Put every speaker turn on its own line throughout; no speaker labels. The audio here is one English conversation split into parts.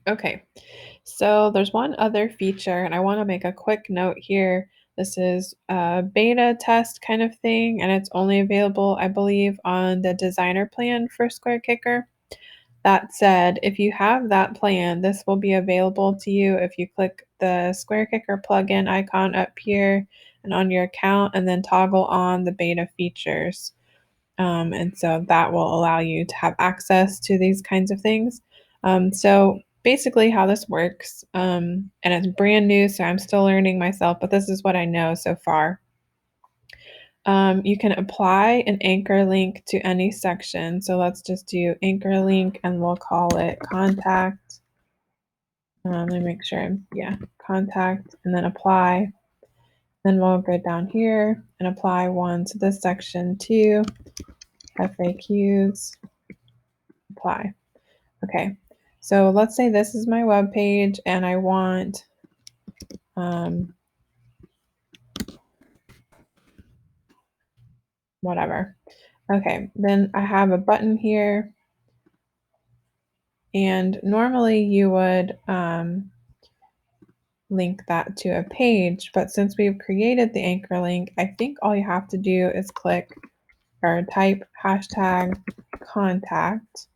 Okay, so there's one other feature, and I want to make a quick note here. This is a beta test kind of thing, and it's only available, I believe, on the designer plan for SquareKicker. That said, if you have that plan, this will be available to you if you click the SquareKicker plugin icon up here and on your account, and then toggle on the beta features. And so that will allow you to have access to these kinds of things. So basically, how this works, and it's brand new, so I'm still learning myself, but this is what I know so far. You can apply an anchor link to any section. So let's just do anchor link and we'll call it contact. Let me make sure yeah, contact and then apply. Then we'll go down here and apply one to this section too. FAQs, apply. Okay, so let's say this is my web page and I want whatever. Okay, then I have a button here, and normally you would link that to a page, but since we've created the anchor link, I think all you have to do is click or type hashtag contact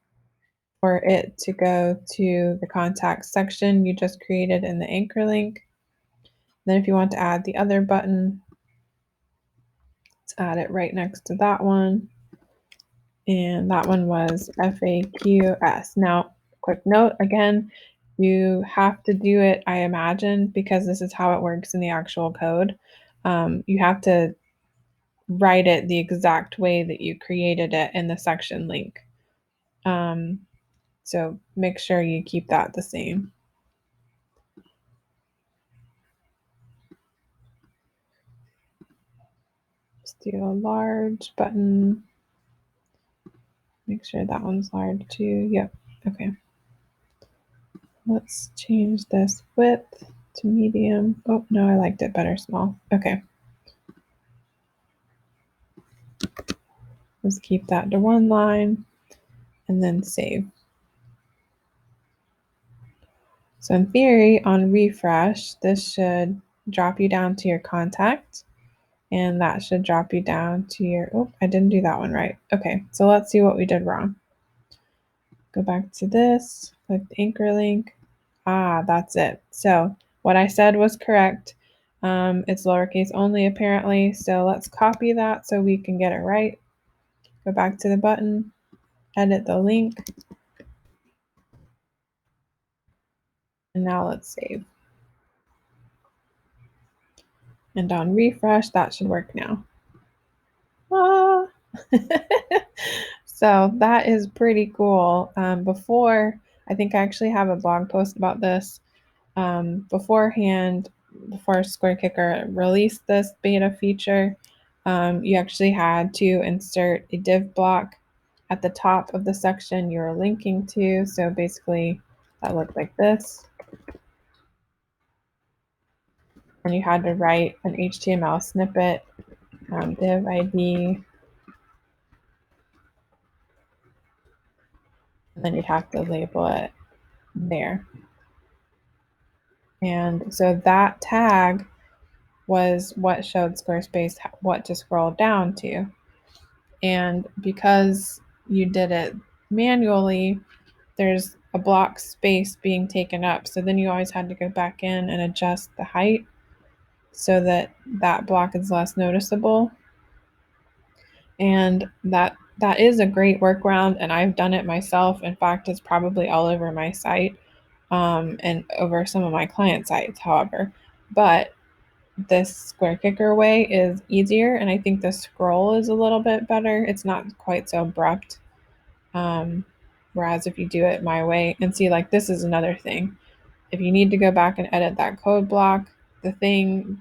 for it to go to the contact section you just created in the anchor link. Then if you want to add the other button, let's add it right next to that one. And that one was FAQS. Now, quick note again, you have to do it, I imagine, because this is how it works in the actual code. You have to write it the exact way that you created it in the section link. So make sure you keep that the same. Let's do a large button. Make sure that one's large too. Yep. Okay. Let's change this width to medium. Oh, no, I liked it better small. Okay. Let's keep that to one line and then save. So in theory, on refresh, this should drop you down to your contact, and that should drop you down to your, oh, I didn't do that one right. Okay, so let's see what we did wrong. Go back to this, click the anchor link. Ah, that's it. So what I said was correct. It's lowercase only apparently. So let's copy that so we can get it right. Go back to the button, edit the link, and now let's save. And on refresh, that should work now. Ah. So that is pretty cool. Before, I think I actually have a blog post about this. Beforehand, before SquareKicker released this beta feature, you actually had to insert a div block at the top of the section you were linking to. So basically, that looked like this. And you had to write an HTML snippet, div ID, and then you'd have to label it there. And so that tag was what showed Squarespace what to scroll down to. And because you did it manually, there's a block space being taken up. So then you always had to go back in and adjust the height so that that block is less noticeable. And that is a great workaround, and I've done it myself. In fact, it's probably all over my site and over some of my client sites, however. But this SquareKicker way is easier, and I think the scroll is a little bit better. It's not quite so abrupt. Whereas if you do it my way, and see, like, this is another thing. If you need to go back and edit that code block, the thing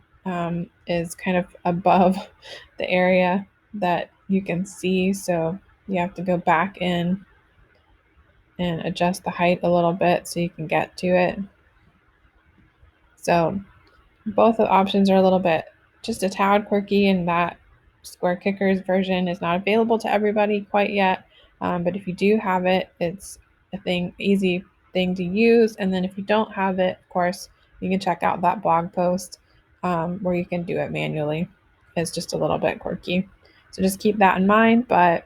is kind of above the area that you can see. So you have to go back in and adjust the height a little bit so you can get to it. So both the options are a little bit just a tad quirky, and that SquareKicker's version is not available to everybody quite yet. But if you do have it, it's a thing easy thing to use. And then if you don't have it, of course, you can check out that blog post where you can do it manually. It's just a little bit quirky. So just keep that in mind. But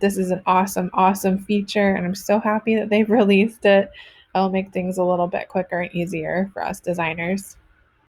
this is an awesome, awesome feature, and I'm so happy that they've released it. It'll make things a little bit quicker and easier for us designers.